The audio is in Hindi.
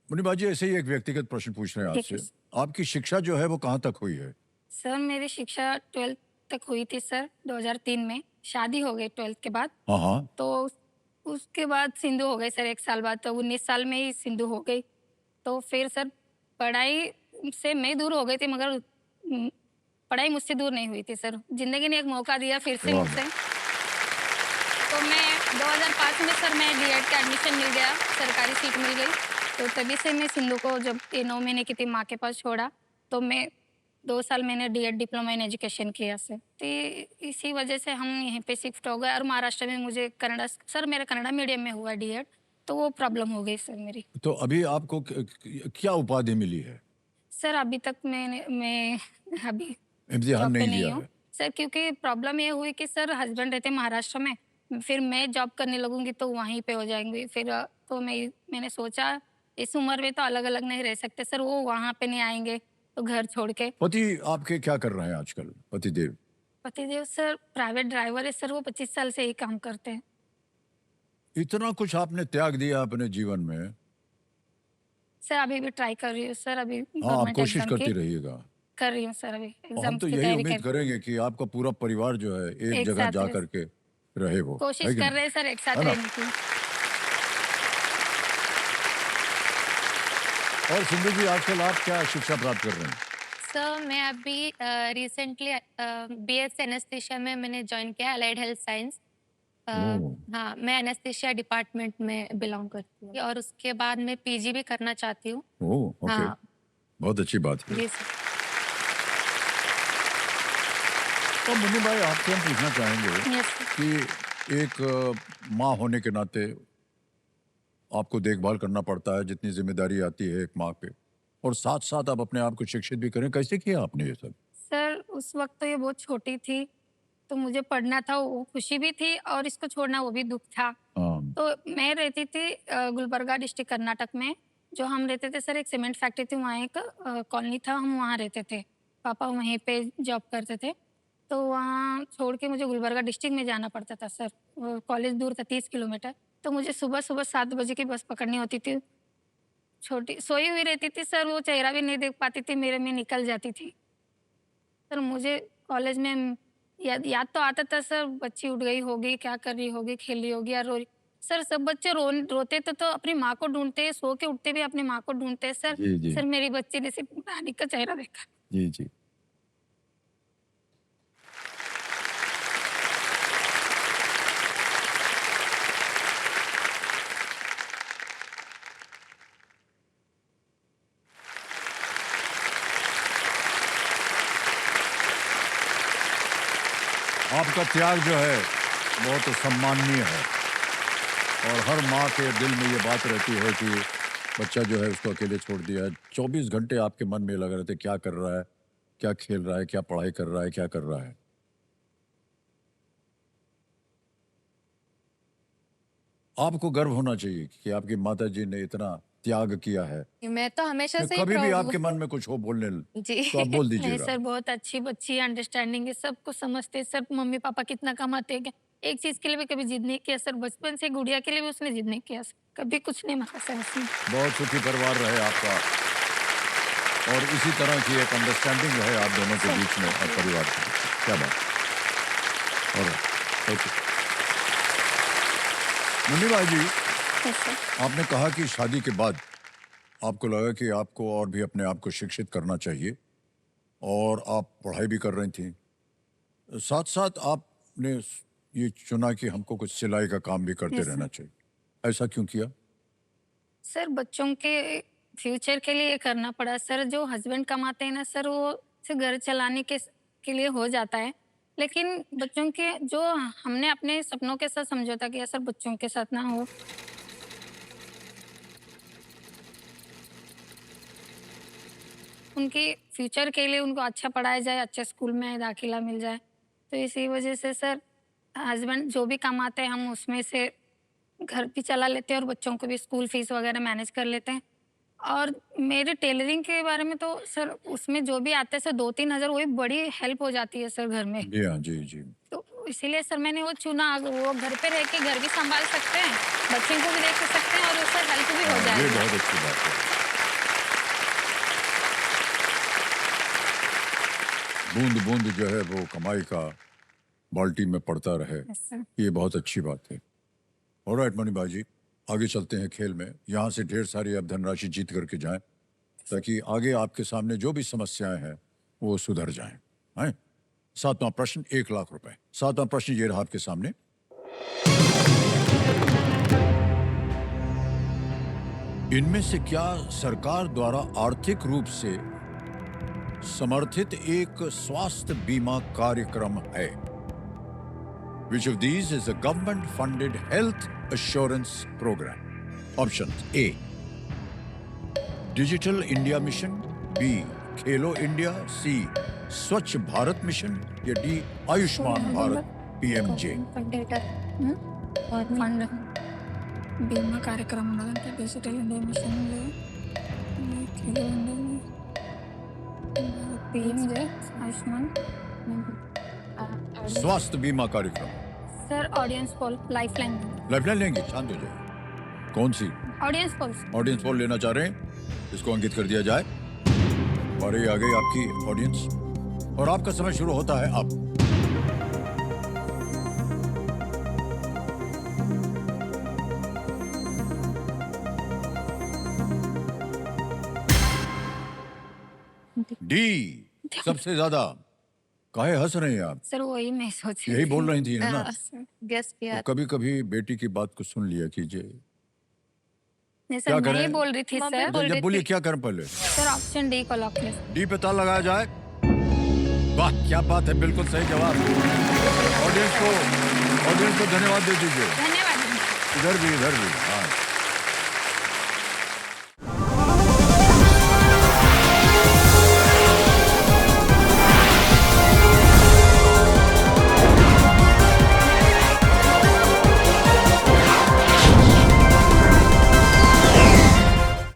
मुनिबा जी, ऐसे ही एक व्यक्तिगत प्रश्न पूछ रहे हैं ठीक है। आपसे। आपकी शिक्षा जो है वो कहाँ तक हुई है? सर मेरी शिक्षा 12th तक हुई थी सर 2003 में। शादी हो गई 12th के बाद। हाँ, हाँ। तो उसके बाद सिंधु हो गई सर 1 साल बाद, तो 19 साल में ही सिंधु हो गई। तो फिर सर पढ़ाई से मैं दूर हो गई थी, मगर पढ़ाई मुझसे दूर नहीं हुई थी सर। ज़िंदगी ने एक मौका दिया फिर से वाह, मुझसे। वाह! तो मैं 2005 में सर मैं डीएड का एडमिशन मिल गया, सरकारी सीट मिल गई। तो तभी से मैं सिंधु को जब ये 9 महीने की थी माँ के पास छोड़ा, तो मैं 2 साल मैंने डीएड डिप्लोमा इन एजुकेशन किया सर। तो इसी वजह से हम यहीं पे शिफ्ट हो गए और महाराष्ट्र में मुझे कन्नड़ा सर मेरा कन्नड़ा मीडियम में हुआ डीएड, तो वो प्रॉब्लम हो गई सर मेरी। तो अभी आपको क्या उपाधि मिली है? सर अभी तक मैं अभी इम्तिहान जॉब पे नहीं नहीं दिया हूँ। है? सर क्योंकि प्रॉब्लम ये हुई कि सर हस्बैंड रहते हैं महाराष्ट्र में, फिर मैं जॉब करने लगूँगी तो वहीं पे हो जाएँगे। फिर तो मैंने सोचा इस उम्र में तो अलग-अलग नहीं रह सकते सर, वो वहाँ पे नहीं आएँगे, तो घर छोड़ के। पति आपके क्या कर रहे हैं आजकल, पतिदेव? पतिदेव सर प्राइवेट ड्राइवर है सर, वो 25 साल से यही काम करते हैं। इतना कुछ आपने त्याग दिया अपने जीवन में। सर अभी भी ट्राई कर रही हूँ सर, अभी हाँ, आप गवर्नमेंट कोशिश एग्ज़ाम की करती रहिएगा। कर रही हूँ सर, अभी और हम एग्ज़ाम्स तो की यही तैयारी कर उम्मीद रही करेंगे कि आपका पूरा परिवार जो है हूँ। एक एक जगह साथ जा रह कर के रहे वो, कोशिश है कि कर नहीं? रहे हैं सर एक साथ है ना? रहने की। और सिंधु जी, आजकल आप क्या शिक्षा प्राप्त कर रहे हैं? सर मैं अभी रिसेंटली बीएससी एनेस्थीसिया में मैंने जॉइन किया अलाइड हेल्थ साइंस। ओह! हाँ, मैं एनेस्थीसिया डिपार्टमेंट में बिलोंग करती हूँ और उसके बाद मैं पीजी भी करना चाहती हूँ। ओह! ओके, हाँ, बहुत अच्छी बात है। जी सर। तो मुन्नी भाई, आपसे हम पूछना चाहेंगे यस सर। कि एक माँ होने के नाते आपको देखभाल करना पड़ता है, जितनी ज़िम्मेदारी आती है एक माँ पे, और साथ-साथ आप अपने आप को शिक्षित भी करें। कैसे किया आपने ये सब? सर उस वक़्त तो ये बहुत छोटी थी, तो मुझे पढ़ना था, वो खुशी भी थी और इसको छोड़ना वो भी दुःख था। हाँ, तो मैं रहती थी गुलबर्गा डिस्ट्रिक्ट कर्नाटक में। जो हम रहते थे सर एक सीमेंट फैक्ट्री थी, वहाँ एक कॉलोनी था, हम वहाँ रहते थे। पापा वहीं पे जॉब करते थे। तो वहाँ छोड़ के मुझे गुलबर्गा डिस्ट्रिक्ट में जाना पड़ता था सर। कॉलेज दूर था 30 किलोमीटर। तो मुझे सुबह-सुबह 7 बजे की बस पकड़नी होती थी। छोटी सोई हुई रहती थी सर, वो चेहरा भी नहीं देख पाती थी, मेरे में निकल जाती थी। सर मुझे कॉलेज में याद याद तो आता था सर, बच्ची उठ गई होगी, क्या कर रही होगी, खेल रही होगी या रो रही। सर सब बच्चे रोते थे तो अपनी माँ को ढूँढते हैं, सो के उठते भी अपनी माँ को ढूँढते हैं सर। जी, जी। सर मेरी बच्ची ने सिर्फ़ नानी का चेहरा देखा। जी, जी। आपका त्याग जो है, बहुत सम्माननीय है, और हर माँ के दिल में ये बात रहती है कि बच्चा जो है उसको अकेले छोड़ दिया है। 24 घंटे आपके मन में लगे रहते हैं, क्या कर रहा है, क्या खेल रहा है, क्या पढ़ाई कर रहा है, क्या कर रहा है। आपको गर्व होना चाहिए कि आपकी माताजी ने इतना त्याग किया है। मैं तो हमेशा से ही कभी भी आपके मन में कुछ हो बोलने जी। तो आप बोल नहीं दीजिएगा। सर, बहुत अच्छी बच्ची है, अंडरस्टैंडिंग है, सब कुछ समझते हैं सर, मम्मी-पापा कितना कमाते हैं क्या। एक चीज़ के लिए भी कभी ज़िद नहीं किया सर, बचपन से गुड़िया के लिए भी उसने ज़िद नहीं किया सर, कभी कुछ नहीं माँगा सर उसने। बहुत सुखी परिवार रहे आपका, और इसी तरह की एक अंडरस्टैंडिंग रहे आप दोनों के सर बीच में और परिवार के बीच में। क्या बात है। और ओके। मुन्नी भाई जी, यस सर। आपने कहा कि शादी के बाद आपको लगा कि आपको और भी अपने आप को शिक्षित करना चाहिए, और आप पढ़ाई भी कर रही थी। साथ-साथ आपने ये चुना कि हमको कुछ सिलाई का काम भी करते यस रहना सर। चाहिए। ऐसा क्यों किया? सर बच्चों के फ्यूचर के लिए करना पड़ा सर, जो हस्बैंड कमाते हैं ना सर, वो सिर्फ घर चलाने के लिए हो जाता है, लेकिन बच्चों के जो हमने अपने सपनों के साथ समझौता किया सर, बच्चों के साथ ना हो। उनके फ्यूचर के लिए उनको अच्छा पढ़ाया जाए, अच्छे स्कूल में दाखिला मिल जाए। तो इसी वजह से सर हस्बैंड जो भी कमाते हैं हम उसमें से घर भी चला लेते हैं और बच्चों को भी स्कूल फीस वगैरह मैनेज कर लेते हैं। और मेरे टेलरिंग के बारे में तो सर उसमें जो भी आता है सर 2-3 हज़ार, वही बड़ी हेल्प हो जाती है सर घर में। जी हाँ, जी, जी। तो इसीलिए सर मैंने वो चुना। वो घर पे रह के घर भी संभाल सकते हैं, बच्चे को भी देख सकते हैं और उससे हेल्प भी हो ये जाएगी। बहुत अच्छी बात है। बूंद बूंद जो है वो कमाई का बाल्टी में पड़ता रहे, यस सर। ये बहुत अच्छी बात है। ऑलराइट मणिभाई जी, आगे चलते हैं खेल में। यहाँ से ढेर सारी आप धनराशि जीत करके जाएं, ताकि आगे आपके सामने जो भी समस्याएं हैं वो सुधर जाएं। हैं? 7वां प्रश्न 1 लाख रुपए। 7वां प्रश्न ये रहा आपके सामने। इनमें से क्या सरकार द्वारा आर्थिक रूप से समर्थित एक स्वास्थ्य बीमा कार्यक्रम है? Which of these is a government-funded health assurance program? Options: A, Digital India Mission, B, Khelo India, C, Swachh Bharat Mission, या D, Ayushman Bharat PMJ। Fund बीमा कार्यक्रम डिजिटल इंडिया मिशन पीएमजे आयुष्मान स्वास्थ्य बीमा कार्यक्रम। Sir audience poll lifeline. Lifeline लेंगे? शांत हो जाए। कौन सी? Audience poll. ऑडियंस पोल लेना चाह रहे हैं? इसको अंकित कर दिया जाए। और ये आ गई आपकी ऑडियंस, और आपका समय शुरू होता है अब। डी सबसे ज्यादा। काहे हंस रहे हैं आप? सर वही मैं सोच रही यही थी। बोल रही थी है ना? गेस किया। तो कभी कभी बेटी की बात को सुन लिया कीजिए। नहीं क्या सर मैं करें? ही बोल रही थी मम्मी सर। बोल जब रही बोलिए थी। क्या करें पहले? सर ऑप्शन डी को लॉक करें। डी पे ताला लगाया जाए। वाह क्या बात है, बिल्कुल सही जवाब। ऑडियंस को धन्यवाद दे दीजिए। धन्यवाद। इधर भी हाँ।